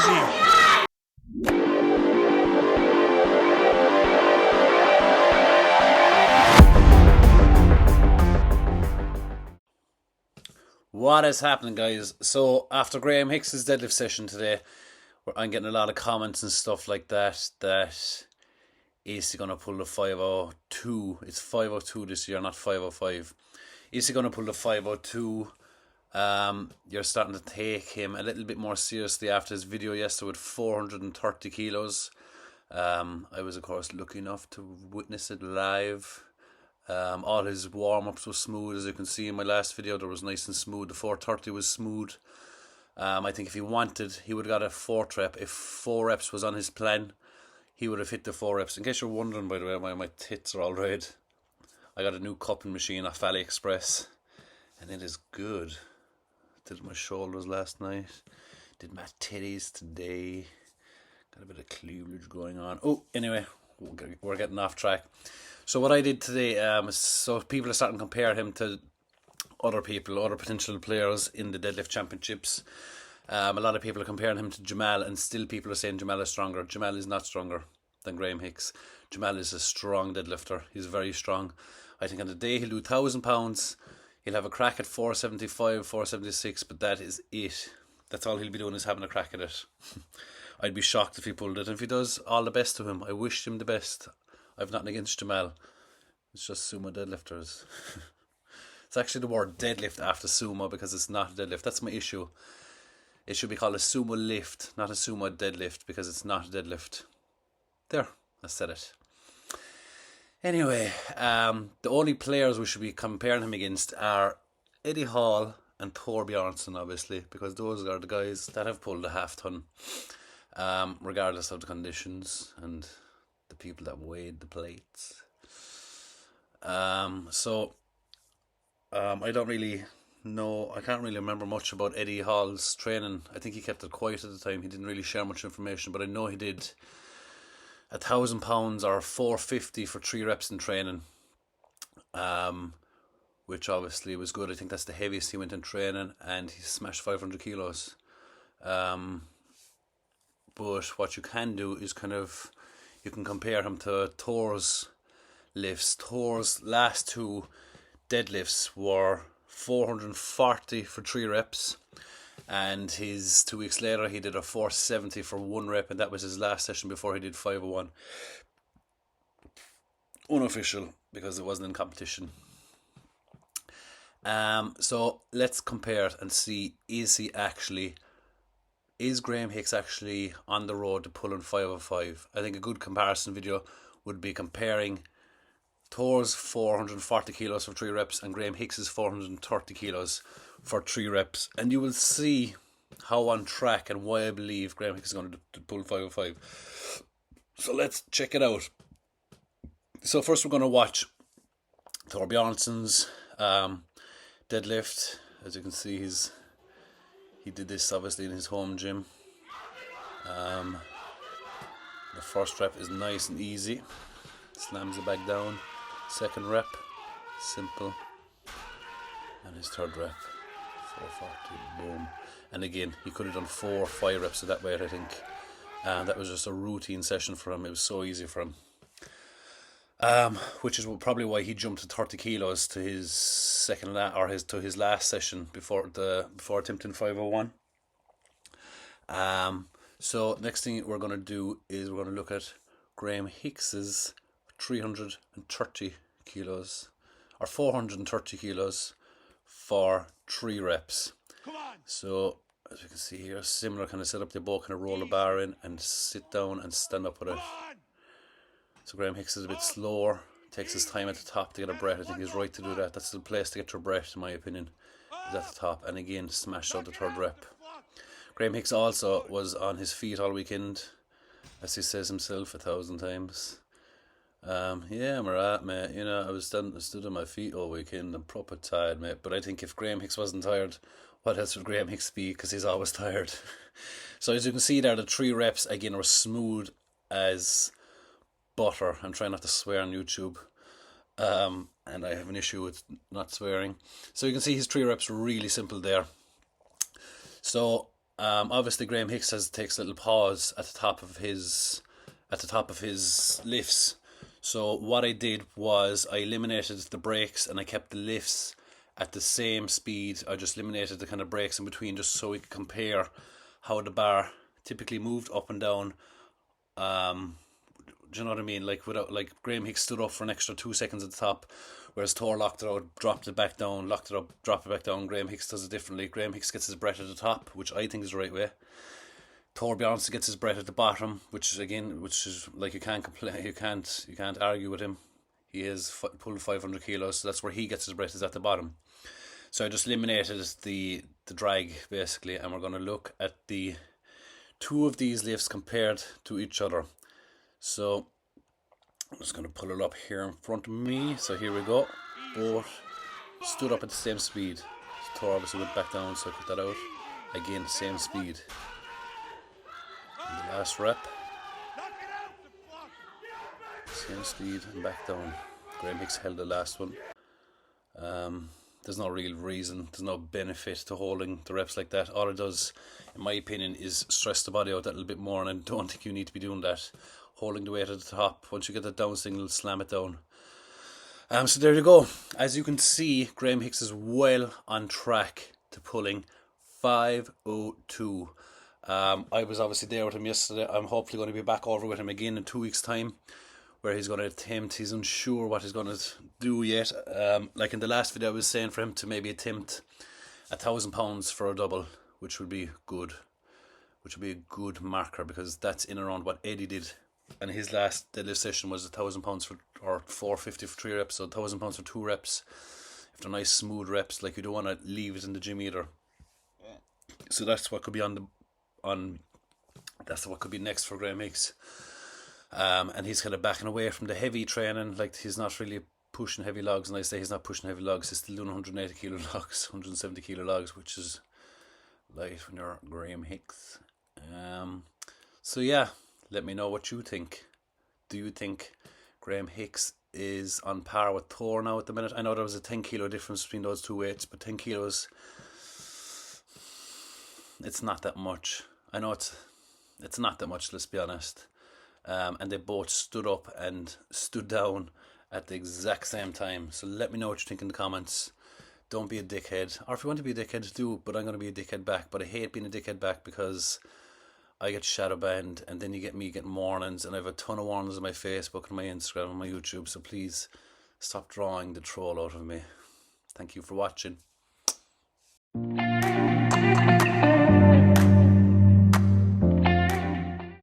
easy. What is happening, guys? So after Graham Hicks' deadlift session today, I'm getting a lot of comments and stuff like that is he going to pull the 502? It's 502 this year, not 505. Is he going to pull the 502? You're starting to take him a little bit more seriously after his video yesterday with 430 kilos. I was, of course, lucky enough to witness it live. All his warm-ups were smooth, as you can see in my last video. There was nice and smooth. The 430 was smooth. I think if he wanted, he would have got a 4th rep. If 4 reps was on his plan, he would have hit the 4 reps. In case you're wondering, by the way, why my tits are all red, I got a new cupping machine off AliExpress, and it is good. Did my shoulders last night, did my titties today, got a bit of cleavage going on. Oh, anyway, we're getting off track. So what I did today, so people are starting to compare him to other people, other potential players in the deadlift championships. A lot of people are comparing him to Jamal, and still people are saying Jamal is stronger. Jamal is not stronger than Graham Hicks. Jamal is a strong deadlifter. He's very strong. I think on the day he'll do 1,000 pounds. He'll have a crack at 475, 476, but that is it. That's all he'll be doing, is having a crack at it. I'd be shocked if he pulled it. And if he does, all the best to him. I wish him the best. I've nothing against Jamal. It's just sumo deadlifters. It's actually the word deadlift after sumo because it's not a deadlift. That's my issue. It should be called a sumo lift, not a sumo deadlift, because it's not a deadlift. There, I said it. Anyway, the only players we should be comparing him against are Eddie Hall and THOR Bjornsson, obviously, because those are the guys that have pulled a half ton, regardless of the conditions and the people that weighed the plates. I don't really know, I can't really remember much about Eddie Hall's training. I think he kept it quiet at the time. He didn't really share much information, but I know he did 1,000 pounds or 450 for 3 reps in training, which obviously was good. I think that's the heaviest he went in training, and he smashed 500 kilos. But what you can do is you can compare him to THOR's lifts. THOR's last 2 deadlifts were 440 for 3 reps, and his 2 weeks later he did a 470 for 1 rep, and that was his last session before he did 501. Unofficial, because it wasn't in competition. So let's compare it and see, is Graham Hicks actually on the road to pulling 505? I think a good comparison video would be comparing THOR's 440 kilos for 3 reps and Graham Hicks' 430 kilos for 3 reps. And you will see how on track and why I believe Graham Hicks is going to pull 505. So let's check it out. So first we're going to watch THOR Bjornsson's deadlift. As you can see, he did this obviously in his home gym. The first rep is nice and easy. Slams it back down. 2nd rep, simple. And his 3rd rep, 440, boom. And again, he could have done 4 or 5 reps of that weight, I think. And that was just a routine session for him. It was so easy for him. Which is probably why he jumped to 30 kilos to his his last session before attempting 501. So next thing we're going to do is we're going to look at Graham Hicks's 330 kilos or 430 kilos for 3 reps. So as you can see here, similar kind of setup. They both kind of roll the bar in and sit down and stand up with it. So Graham Hicks is a bit slower, takes his time at the top to get a breath. I think he's right to do that. That's the place to get your breath, in my opinion, is at the top. And again, smashed out the 3rd rep. Graham Hicks also was on his feet all weekend, as he says himself 1,000 times. Yeah, I'm alright, mate. You know, I stood on my feet all weekend. I'm proper tired, mate. But I think if Graham Hicks wasn't tired, what else would Graham Hicks be? Because he's always tired. So as you can see there, the 3 reps again were smooth as butter. I'm trying not to swear on YouTube, and I have an issue with not swearing. So you can see his 3 reps were really simple there. So Obviously, Graham Hicks takes a little pause at the top of his lifts. So what I did was I eliminated the brakes and I kept the lifts at the same speed. I just eliminated the kind of brakes in between, just so we could compare how the bar typically moved up and down. Do you know what I mean? Like, without, like, Graham Hicks stood up for an extra 2 seconds at the top, whereas THOR locked it out, dropped it back down, locked it up, dropped it back down. Graham Hicks does it differently. Graham Hicks gets his breath at the top, which I think is the right way. THOR Bjornsson gets his breath at the bottom, which is like, you can't complain, you can't argue with him. He is pulled 500 kilos, so that's where he gets his breath, is at the bottom. So I just eliminated the drag basically, and we're going to look at the two of these lifts compared to each other. So I'm just going to pull it up here in front of me. So here we go. Both stood up at the same speed. So THOR obviously went back down, so I cut that out. Again, same speed. And the last rep. Same speed and back down. Graham Hicks held the last one. There's no real reason, there's no benefit to holding the reps like that. All it does, in my opinion, is stress the body out that little bit more, and I don't think you need to be doing that. Holding the weight at the top, once you get that down signal, slam it down. So there you go. As you can see, Graham Hicks is well on track to pulling 502. I was obviously there with him yesterday. I'm hopefully going to be back over with him again in 2 weeks' time, where he's going to attempt. He's unsure what he's going to do yet. Like in the last video, I was saying for him to maybe attempt 1,000 pounds for a double, which would be good. Which would be a good marker, because that's in around what Eddie did. And his last deadlift session was 1,000 pounds or 450 for 3 reps, so 1,000 pounds for 2 reps. If they're nice smooth reps, like, you don't want to leave it in the gym either. So that's what could be that's what could be next for Graham Hicks. And he's kind of backing away from the heavy training. Like, he's not really pushing heavy logs, and I say he's not pushing heavy logs. He's still doing 180 kilo logs, 170 kilo logs, which is light when you're Graham Hicks. So yeah, let me know what you think. Do you think Graham Hicks is on par with THOR now at the minute? I know there was a 10 kilo difference between those two weights, but 10 kilos, it's not that much. I know it's not that much, let's be honest. And they both stood up and stood down at the exact same time. So let me know what you think in the comments. Don't be a dickhead. Or if you want to be a dickhead, do. But I'm going to be a dickhead back. But I hate being a dickhead back, because I get shadow banned, and then you get me getting warnings, and I have a ton of warnings on my Facebook and my Instagram and my YouTube. So please stop drawing the troll out of me. Thank you for watching.